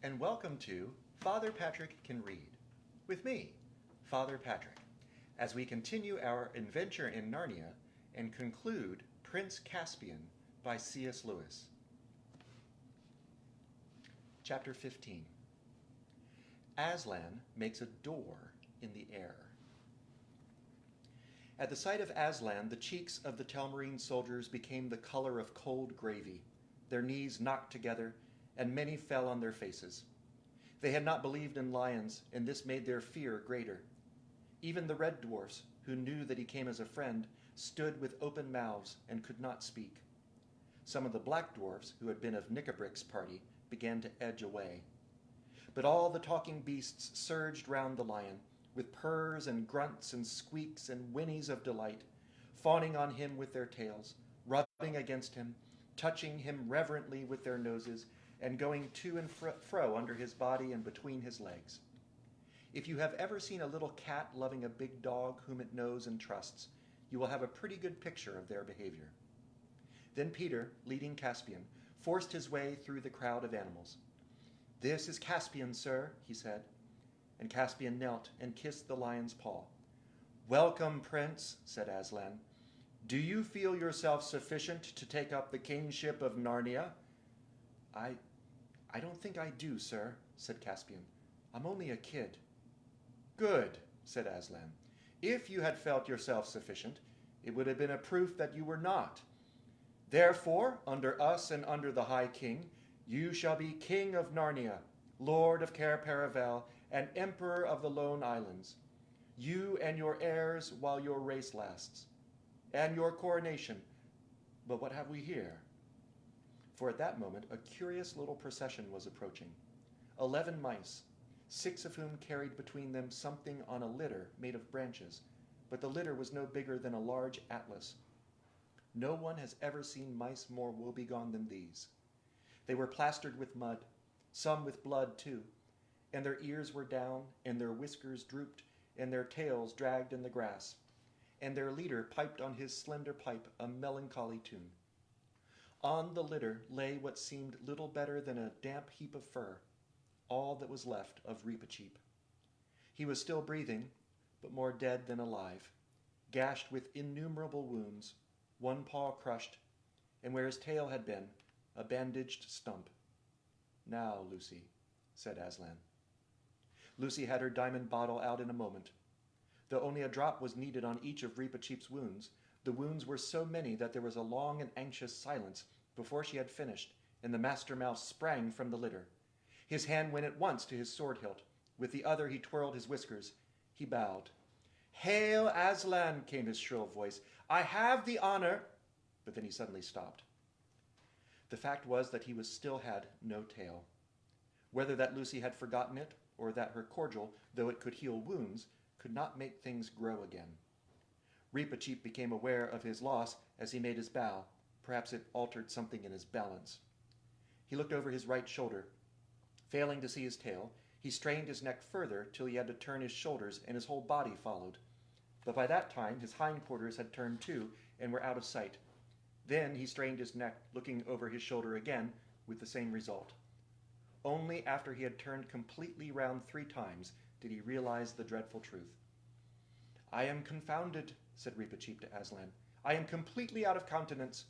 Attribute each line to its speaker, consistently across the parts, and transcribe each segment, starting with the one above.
Speaker 1: and welcome to Father Patrick Can Read, with me, Father Patrick, as we continue our adventure in Narnia and conclude Prince Caspian by C.S. Lewis. Chapter 15. Aslan makes a door in the air. At the sight of Aslan, the cheeks of the Telmarine soldiers became the color of cold gravy, their knees knocked together, and many fell on their faces. They had not believed in lions, and this made their fear greater. Even the red dwarfs, who knew that he came as a friend, stood with open mouths and could not speak. Some of the black dwarfs, who had been of Nickabrick's party, began to edge away. But all the talking beasts surged round the lion, with purrs and grunts and squeaks and whinnies of delight, fawning on him with their tails, rubbing against him, touching him reverently with their noses, and going to and fro under his body and between his legs. If you have ever seen a little cat loving a big dog whom it knows and trusts, you will have a pretty good picture of their behavior. Then Peter, leading Caspian, forced his way through the crowd of animals. "This is Caspian, sir," he said, and Caspian knelt and kissed the lion's paw. "Welcome, Prince," said Aslan. "Do you feel yourself sufficient to take up the kingship of Narnia?" I don't think I do, sir," said Caspian. "I'm only a kid." "Good," said Aslan. "If you had felt yourself sufficient, it would have been a proof that you were not. Therefore, under us and under the High King, you shall be King of Narnia, Lord of Cair Paravel, and Emperor of the Lone Islands. You and your heirs while your race lasts. And your coronation. But what have we here?" For at that moment a curious little procession was approaching. 11 mice, 6 of whom carried between them something on a litter made of branches, but the litter was no bigger than a large atlas. No one has ever seen mice more woebegone than these. They were plastered with mud, some with blood too, and their ears were down, and their whiskers drooped, and their tails dragged in the grass, and their leader piped on his slender pipe a melancholy tune. On the litter lay what seemed little better than a damp heap of fur, all that was left of Reepicheep. He was still breathing, but more dead than alive, gashed with innumerable wounds, one paw crushed, and where his tail had been, a bandaged stump. "Now, Lucy," said Aslan. Lucy had her diamond bottle out in a moment. Though only a drop was needed on each of Reepicheep's wounds, the wounds were so many that there was a long and anxious silence before she had finished, and the master mouse sprang from the litter. His hand went at once to his sword hilt. With the other he twirled his whiskers. He bowed. "Hail, Aslan!" came his shrill voice. "I have the honor—" But then he suddenly stopped. The fact was that he still had no tail. Whether that Lucy had forgotten it, or that her cordial, though it could heal wounds, could not make things grow again. Reepicheep became aware of his loss as he made his bow. Perhaps it altered something in his balance. He looked over his right shoulder. Failing to see his tail, he strained his neck further till he had to turn his shoulders, and his whole body followed. But by that time his hindquarters had turned too, and were out of sight. Then he strained his neck, looking over his shoulder again, with the same result. Only after he had turned completely round 3 times did he realize the dreadful truth. "I am confounded," said Reepicheep to Aslan. "I am completely out of countenance.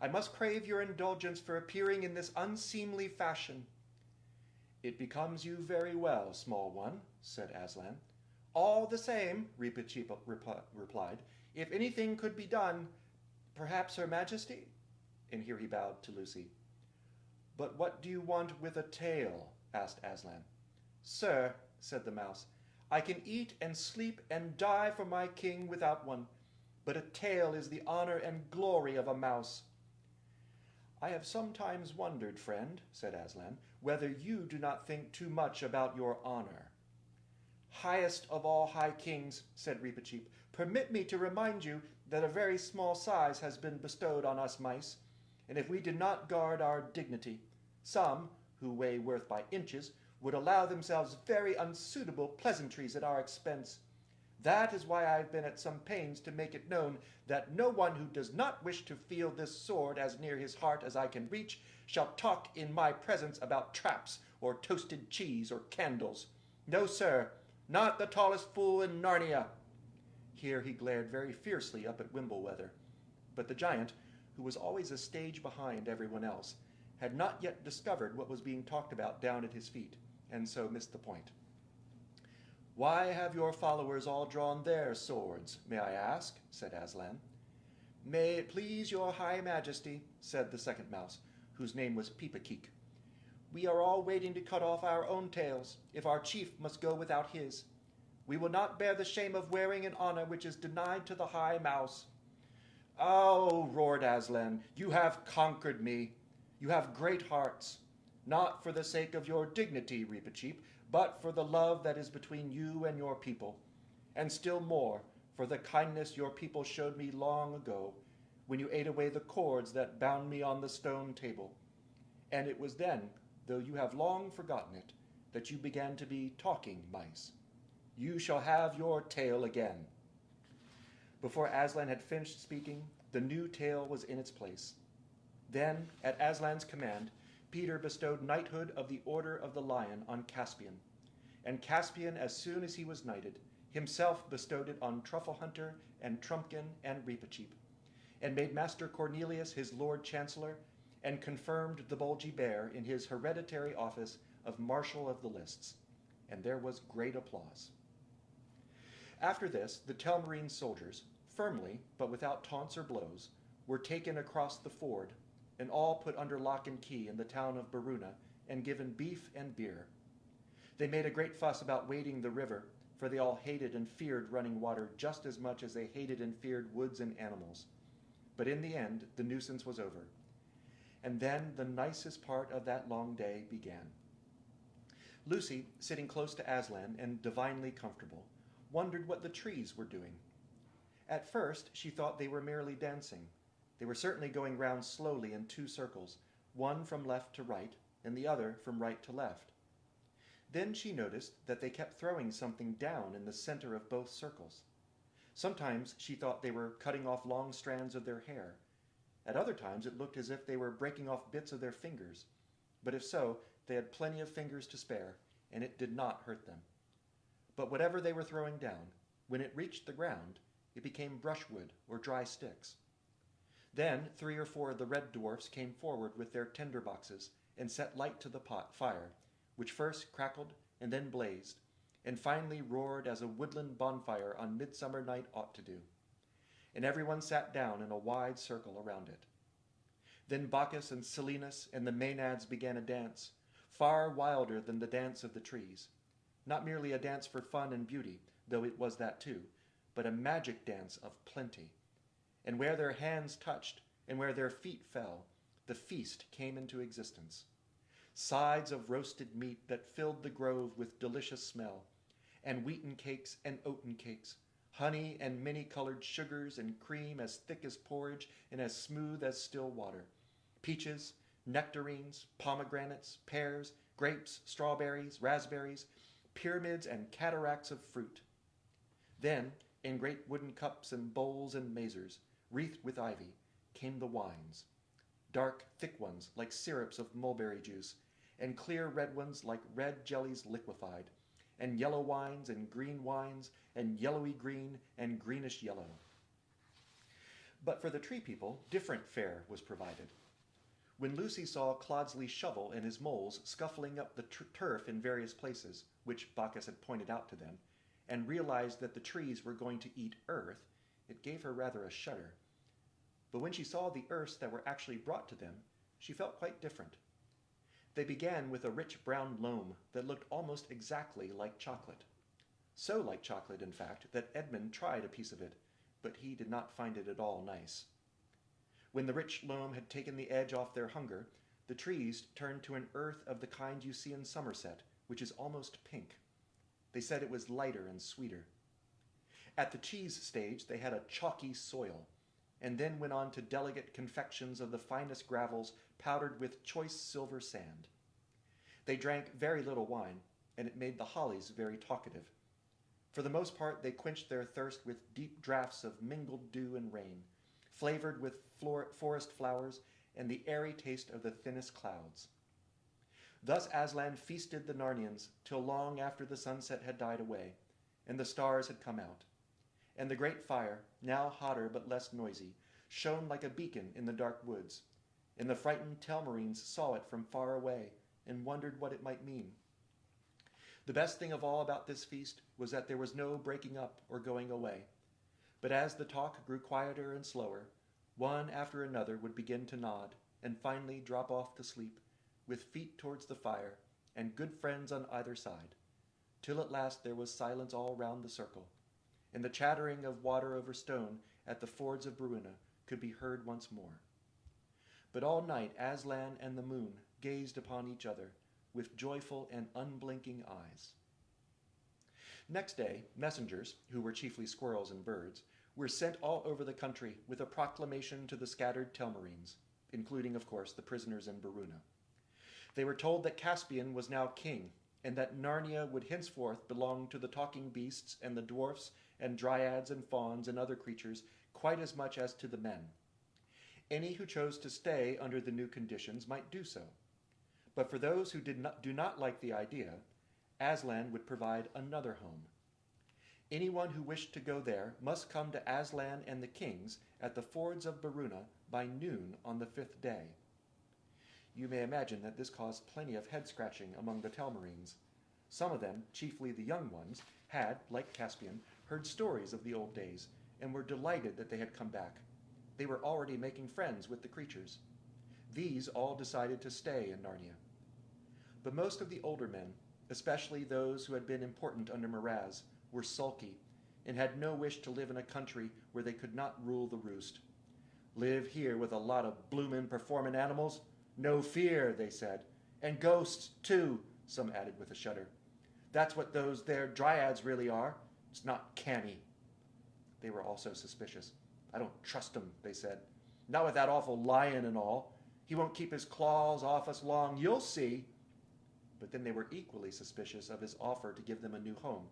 Speaker 1: I must crave your indulgence for appearing in this unseemly fashion." "It becomes you very well, small one," said Aslan. "All the same," Reepicheep replied, "if anything could be done, perhaps Her Majesty—" and here he bowed to Lucy. "But what do you want with a tail?" asked Aslan. "Sir," said the mouse, "I can eat and sleep and die for my king without one, but a tail is the honor and glory of a mouse." "I have sometimes wondered, friend," said Aslan, "whether you do not think too much about your honor." "Highest of all high kings," said Reepicheep, "permit me to remind you that a very small size has been bestowed on us mice, and if we did not guard our dignity, some, who weigh worth by inches, would allow themselves very unsuitable pleasantries at our expense. That is why I have been at some pains to make it known that no one who does not wish to feel this sword as near his heart as I can reach shall talk in my presence about traps or toasted cheese or candles. No, sir, not the tallest fool in Narnia." Here he glared very fiercely up at Wimbleweather. But the giant, who was always a stage behind everyone else, had not yet discovered what was being talked about down at his feet, and so missed the point. "Why have your followers all drawn their swords, may I ask?" said Aslan. "May it please your high majesty," said the second mouse, whose name was Peepakeek. "We are all waiting to cut off our own tails, if our chief must go without his. We will not bear the shame of wearing an honor which is denied to the high mouse." "Oh," roared Aslan, "you have conquered me. You have great hearts. Not for the sake of your dignity, Reepicheep, but for the love that is between you and your people, and still more for the kindness your people showed me long ago, when you ate away the cords that bound me on the stone table. And it was then, though you have long forgotten it, that you began to be talking mice. You shall have your tail again." Before Aslan had finished speaking, the new tail was in its place. Then, at Aslan's command, Peter bestowed knighthood of the Order of the Lion on Caspian, and Caspian, as soon as he was knighted, himself bestowed it on Truffle Hunter and Trumpkin and Reepicheep, and made Master Cornelius his Lord Chancellor, and confirmed the Bulgy Bear in his hereditary office of Marshal of the Lists, and there was great applause. After this, the Telmarine soldiers, firmly, but without taunts or blows, were taken across the ford, and all put under lock and key in the town of Baruna, and given beef and beer. They made a great fuss about wading the river, for they all hated and feared running water just as much as they hated and feared woods and animals. But in the end, the nuisance was over. And then the nicest part of that long day began. Lucy, sitting close to Aslan and divinely comfortable, wondered what the trees were doing. At first, she thought they were merely dancing. They were certainly going round slowly in 2 circles, one from left to right, and the other from right to left. Then she noticed that they kept throwing something down in the center of both circles. Sometimes she thought they were cutting off long strands of their hair. At other times it looked as if they were breaking off bits of their fingers. But if so, they had plenty of fingers to spare, and it did not hurt them. But whatever they were throwing down, when it reached the ground, it became brushwood or dry sticks. Then 3 or 4 of the red dwarfs came forward with their tinder boxes and set light to the fire, which first crackled and then blazed, and finally roared as a woodland bonfire on midsummer night ought to do. And everyone sat down in a wide circle around it. Then Bacchus and Silenus and the Maenads began a dance, far wilder than the dance of the trees. Not merely a dance for fun and beauty, though it was that too, but a magic dance of plenty. And where their hands touched, and where their feet fell, the feast came into existence. Sides of roasted meat that filled the grove with delicious smell, and wheaten cakes and oaten cakes, honey and many-colored sugars and cream as thick as porridge and as smooth as still water, peaches, nectarines, pomegranates, pears, grapes, strawberries, raspberries, pyramids and cataracts of fruit. Then, in great wooden cups and bowls and mazers, wreathed with ivy, came the wines. Dark, thick ones like syrups of mulberry juice, and clear red ones like red jellies liquefied, and yellow wines and green wines, and yellowy green and greenish yellow. But for the tree people, different fare was provided. When Lucy saw Clodsley's shovel and his moles scuffling up the turf in various places, which Bacchus had pointed out to them, and realized that the trees were going to eat earth, it gave her rather a shudder. But when she saw the earths that were actually brought to them, she felt quite different. They began with a rich brown loam that looked almost exactly like chocolate. So like chocolate, in fact, that Edmund tried a piece of it, but he did not find it at all nice. When the rich loam had taken the edge off their hunger, the trees turned to an earth of the kind you see in Somerset, which is almost pink. They said it was lighter and sweeter. At the cheese stage, they had a chalky soil, and then went on to delicate confections of the finest gravels powdered with choice silver sand. They drank very little wine, and it made the hollies very talkative. For the most part, they quenched their thirst with deep draughts of mingled dew and rain, flavored with forest flowers and the airy taste of the thinnest clouds. Thus Aslan feasted the Narnians till long after the sunset had died away, and the stars had come out. And the great fire, now hotter but less noisy, shone like a beacon in the dark woods, and the frightened Telmarines saw it from far away and wondered what it might mean. The best thing of all about this feast was that there was no breaking up or going away. But as the talk grew quieter and slower, one after another would begin to nod and finally drop off to sleep, with feet towards the fire and good friends on either side, till at last there was silence all round the circle, and the chattering of water over stone at the fords of Bruna could be heard once more. But all night Aslan and the moon gazed upon each other with joyful and unblinking eyes. Next day, messengers, who were chiefly squirrels and birds, were sent all over the country with a proclamation to the scattered Telmarines, including, of course, the prisoners in Bruna. They were told that Caspian was now king, and that Narnia would henceforth belong to the talking beasts and the dwarfs and dryads and fauns and other creatures quite as much as to the men. Any who chose to stay under the new conditions might do so. But for those who do not like the idea, Aslan would provide another home. Anyone who wished to go there must come to Aslan and the kings at the fords of Bruna by noon on the 5th day. You may imagine that this caused plenty of head-scratching among the Telmarines. Some of them, chiefly the young ones, had, like Caspian, heard stories of the old days, and were delighted that they had come back. They were already making friends with the creatures. These all decided to stay in Narnia. But most of the older men, especially those who had been important under Miraz, were sulky, and had no wish to live in a country where they could not rule the roost. Live here with a lot of bloomin' performin' animals? No fear, they said. And ghosts, too, some added with a shudder. That's what those there dryads really are. It's not canny. They were also suspicious. I don't trust him, they said. Not with that awful lion and all. He won't keep his claws off us long, you'll see. But then they were equally suspicious of his offer to give them a new home.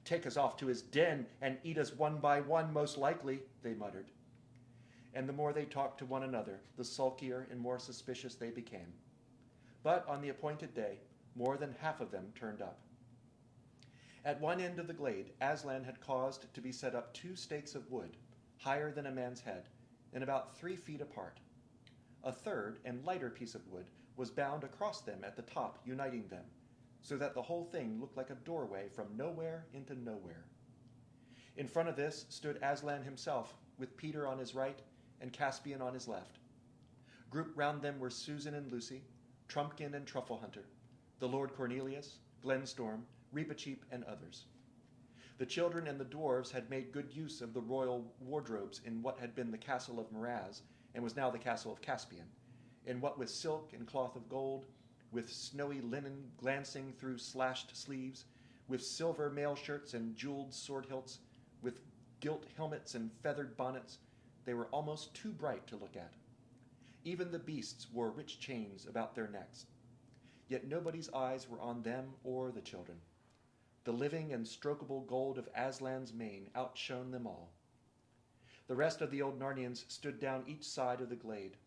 Speaker 1: Take us off to his den and eat us one by one, most likely, they muttered. And the more they talked to one another, the sulkier and more suspicious they became. But on the appointed day, more than half of them turned up. At one end of the glade, Aslan had caused to be set up 2 stakes of wood, higher than a man's head, and about 3 feet apart. A third and lighter piece of wood was bound across them at the top, uniting them, so that the whole thing looked like a doorway from nowhere into nowhere. In front of this stood Aslan himself, with Peter on his right and Caspian on his left. Grouped round them were Susan and Lucy, Trumpkin and Trufflehunter, the Lord Cornelius, Glenstorm, Reepicheep, and others. The children and the dwarves had made good use of the royal wardrobes in what had been the castle of Miraz, and was now the castle of Caspian, in what with silk and cloth of gold, with snowy linen glancing through slashed sleeves, with silver mail shirts and jeweled sword hilts, with gilt helmets and feathered bonnets. They were almost too bright to look at. Even the beasts wore rich chains about their necks. Yet nobody's eyes were on them or the children. The living and strokable gold of Aslan's mane outshone them all. The rest of the old Narnians stood down each side of the glade.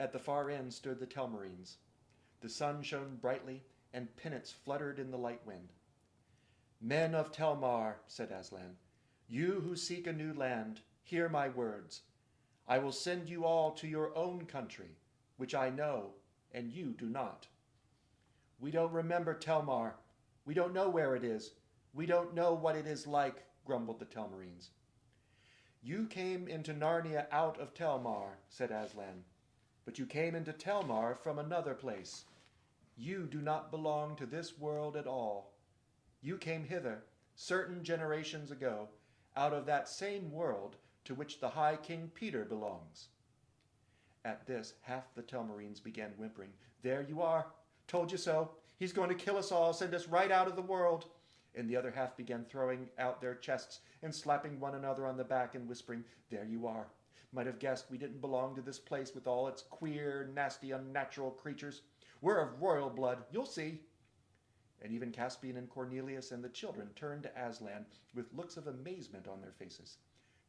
Speaker 1: At the far end stood the Telmarines. The sun shone brightly, and pennants fluttered in the light wind. Men of Telmar, said Aslan, you who seek a new land, hear my words. I will send you all to your own country, which I know, and you do not. We don't remember Telmar. We don't know where it is. We don't know what it is like, grumbled the Telmarines. You came into Narnia out of Telmar, said Aslan, but you came into Telmar from another place. You do not belong to this world at all. You came hither, certain generations ago, out of that same world to which the High King Peter belongs. At this, half the Telmarines began whimpering. There you are. Told you so. He's going to kill us all, send us right out of the world. And the other half began throwing out their chests and slapping one another on the back and whispering, there you are. Might have guessed we didn't belong to this place with all its queer, nasty, unnatural creatures. We're of royal blood, you'll see. and even Caspian and Cornelius and the children turned to Aslan with looks of amazement on their faces.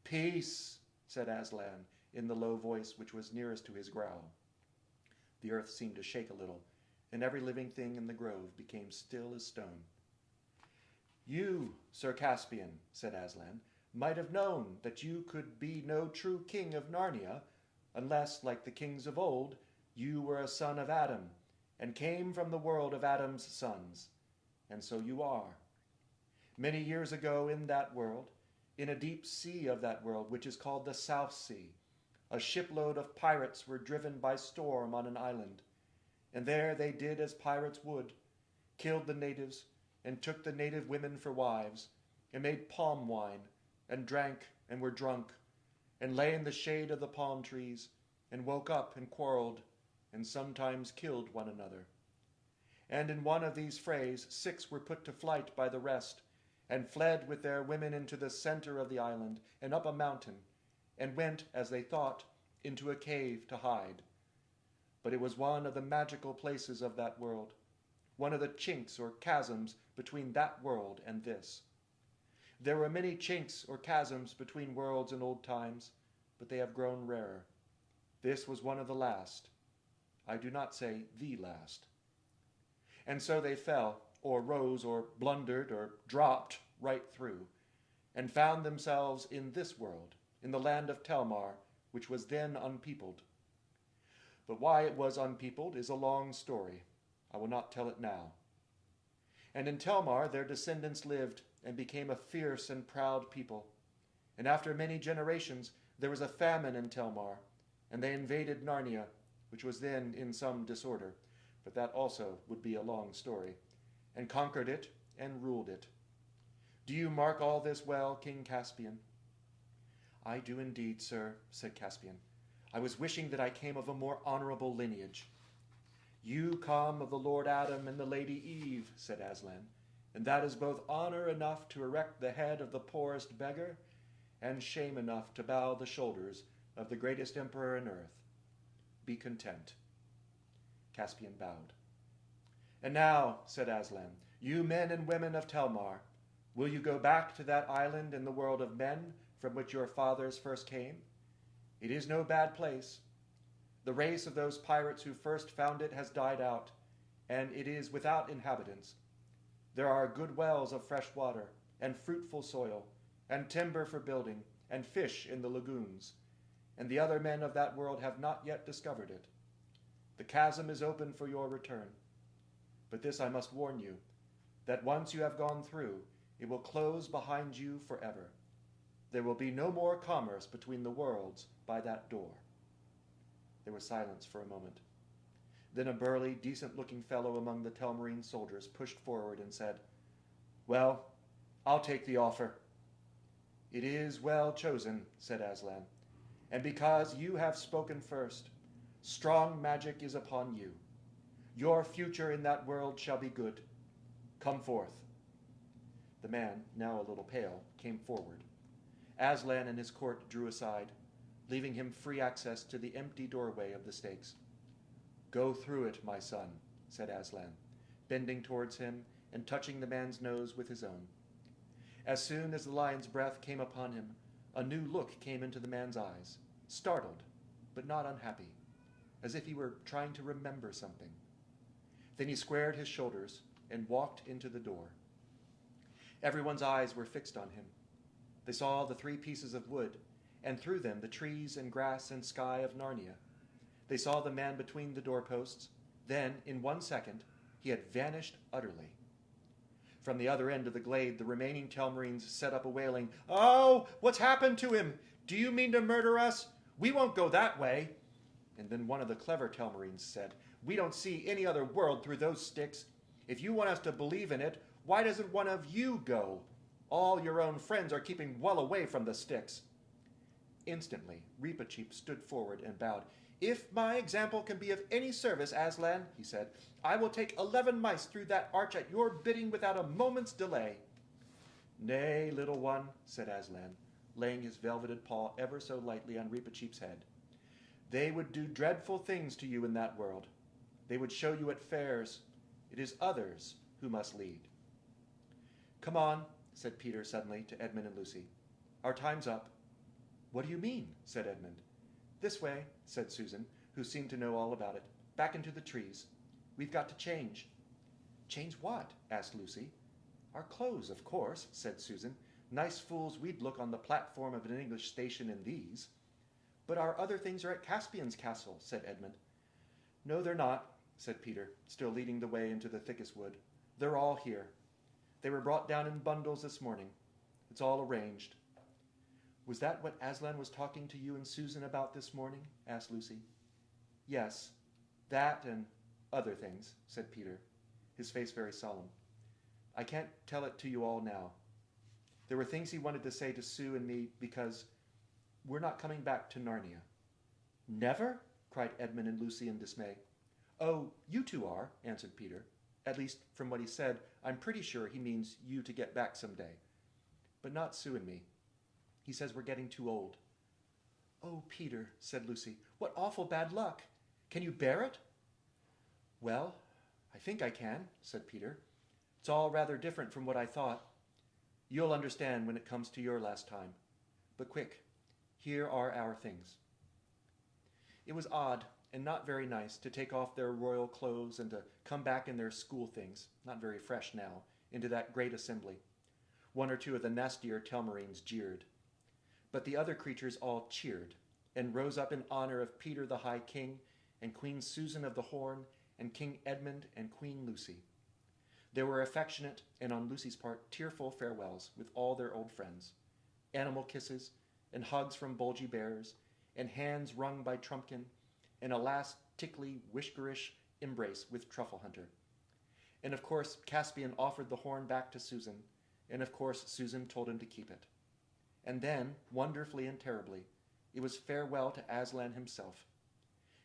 Speaker 1: "Peace," said Aslan in the low voice which was nearest to his growl. The earth seemed to shake a little, and every living thing in the grove became still as stone. "You, Sir Caspian," said Aslan, "might have known that you could be no true king of Narnia, unless, like the kings of old, you were a son of Adam, and came from the world of Adam's sons. And so you are. Many years ago in that world, in a deep sea of that world, which is called the South Sea, a shipload of pirates were driven by storm on an island, and there they did as pirates would, killed the natives, and took the native women for wives, and made palm wine, and drank and were drunk, and lay in the shade of the palm trees, and woke up and quarreled, and sometimes killed one another. And in one of these frays 6 were put to flight by the rest, and fled with their women into the center of the island, and up a mountain, and went, as they thought, into a cave to hide. But it was one of the magical places of that world, one of the chinks or chasms between that world and this. There were many chinks or chasms between worlds in old times, but they have grown rarer. This was one of the last. I do not say the last. And so they fell, or rose, or blundered, or dropped right through, and found themselves in this world, in the land of Telmar, which was then unpeopled. But why it was unpeopled is a long story. I will not tell it now. And in Telmar their descendants lived, and became a fierce and proud people. And after many generations there was a famine in Telmar, and they invaded Narnia, which was then in some disorder, but that also would be a long story, and conquered it and ruled it. Do you mark all this well, King Caspian? I do indeed, sir, said Caspian. I was wishing that I came of a more honorable lineage. You come of the Lord Adam and the Lady Eve, said Aslan, and that is both honor enough to erect the head of the poorest beggar, and shame enough to bow the shoulders of the greatest emperor in earth. Be content. Caspian bowed. And now, said Aslan, you men and women of Telmar, will you go back to that island in the world of men from which your fathers first came? It is no bad place. The race of those pirates who first found it has died out, and it is without inhabitants. There are good wells of fresh water, and fruitful soil, and timber for building, and fish in the lagoons, and the other men of that world have not yet discovered it. The chasm is open for your return. But this I must warn you, that once you have gone through, it will close behind you forever. There will be no more commerce between the worlds by that door. There was silence for a moment. Then a burly, decent-looking fellow among the Telmarine soldiers pushed forward and said, Well, I'll take the offer. It is well chosen, said Aslan, and because you have spoken first, strong magic is upon you. Your future in that world shall be good. Come forth. The man, now a little pale, came forward. Aslan and his court drew aside, leaving him free access to the empty doorway of the stakes. Go through it, my son, said Aslan, bending towards him and touching the man's nose with his own. As soon as the lion's breath came upon him, a new look came into the man's eyes, startled, but not unhappy, as if he were trying to remember something. Then he squared his shoulders and walked into the door. Everyone's eyes were fixed on him. They saw the 3 pieces of wood, and through them the trees and grass and sky of Narnia. They saw the man between the doorposts. Then, in 1 second, he had vanished utterly. From the other end of the glade, the remaining Telmarines set up a wailing, Oh, what's happened to him? Do you mean to murder us? We won't go that way. And then one of the clever Telmarines said, We don't see any other world through those sticks. If you want us to believe in it, why doesn't one of you go? All your own friends are keeping well away from the sticks. Instantly, Reepicheep stood forward and bowed. If my example can be of any service, Aslan, he said, I will take 11 mice through that arch at your bidding without a moment's delay. Nay, little one, said Aslan, laying his velveted paw ever so lightly on Reepicheep's head. They would do dreadful things to you in that world. They would show you at fairs. It is others who must lead. Come on, said Peter suddenly to Edmund and Lucy. Our time's up. What do you mean? Said Edmund. This way, said Susan, who seemed to know all about it. Back into the trees. We've got to change. Change what? Asked Lucy. Our clothes, of course, said Susan. Nice fools we'd look on the platform of an English station in these. But our other things are at Caspian's castle, said Edmund. No, they're not, said Peter, still leading the way into the thickest wood. They're all here. They were brought down in bundles this morning. It's all arranged. Was that what Aslan was talking to you and Susan about this morning? Asked Lucy. Yes, that and other things, said Peter, his face very solemn. I can't tell it to you all now. There were things he wanted to say to Sue and me because we're not coming back to Narnia. Never? Cried Edmund and Lucy in dismay. Oh, you two are, answered Peter. At least, from what he said, I'm pretty sure he means you to get back someday. But not Sue and me. He says we're getting too old. Oh, Peter, said Lucy, what awful bad luck. Can you bear it? Well, I think I can, said Peter. It's all rather different from what I thought. You'll understand when it comes to your last time. But quick, here are our things. It was odd and not very nice to take off their royal clothes and to come back in their school things, not very fresh now, into that great assembly. One or two of the nastier Telmarines jeered. But the other creatures all cheered and rose up in honor of Peter the High King and Queen Susan of the Horn and King Edmund and Queen Lucy. There were affectionate and, on Lucy's part, tearful farewells with all their old friends, animal kisses and hugs from bulgy bears, and hands wrung by Trumpkin, and a last tickly, whiskerish embrace with Truffle Hunter. And of course, Caspian offered the horn back to Susan, and of course Susan told him to keep it. And then, wonderfully and terribly, it was farewell to Aslan himself.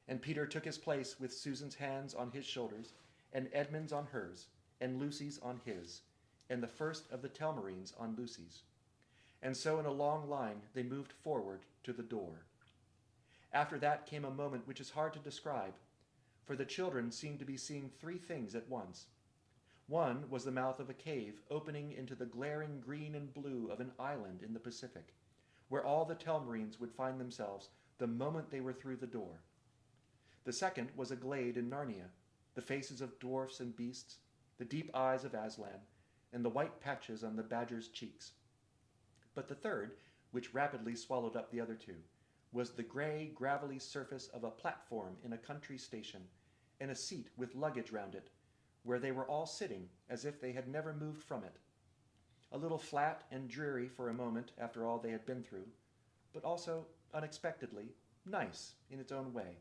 Speaker 1: And Peter took his place with Susan's hands on his shoulders, and Edmund's on hers, and Lucy's on his, and the first of the Telmarines on Lucy's. And so in a long line they moved forward to the door. After that came a moment which is hard to describe, for the children seemed to be seeing three things at once. One was the mouth of a cave opening into the glaring green and blue of an island in the Pacific, where all the Telmarines would find themselves the moment they were through the door. The second was a glade in Narnia, the faces of dwarfs and beasts, the deep eyes of Aslan, and the white patches on the badger's cheeks. But the third, which rapidly swallowed up the other two, was the gray, gravelly surface of a platform in a country station, and a seat with luggage round it, where they were all sitting as if they had never moved from it. A little flat and dreary for a moment after all they had been through, but also, unexpectedly, nice in its own way,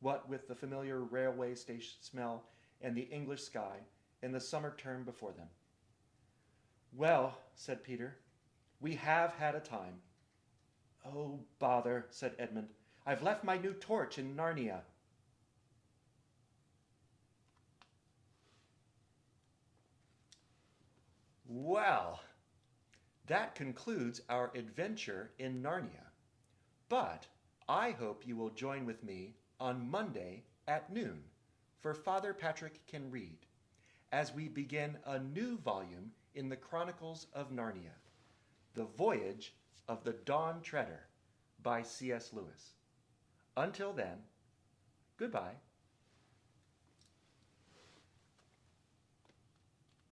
Speaker 1: what with the familiar railway station smell and the English sky and the summer term before them. Well, said Peter, we have had a time. Oh, bother, said Edmund. I've left my new torch in Narnia. Well, that concludes our adventure in Narnia. But I hope you will join with me on Monday at noon for Father Patrick Can Read, as we begin a new volume in the Chronicles of Narnia, The Voyage of the Dawn Treader by C.S. Lewis. Until then, goodbye.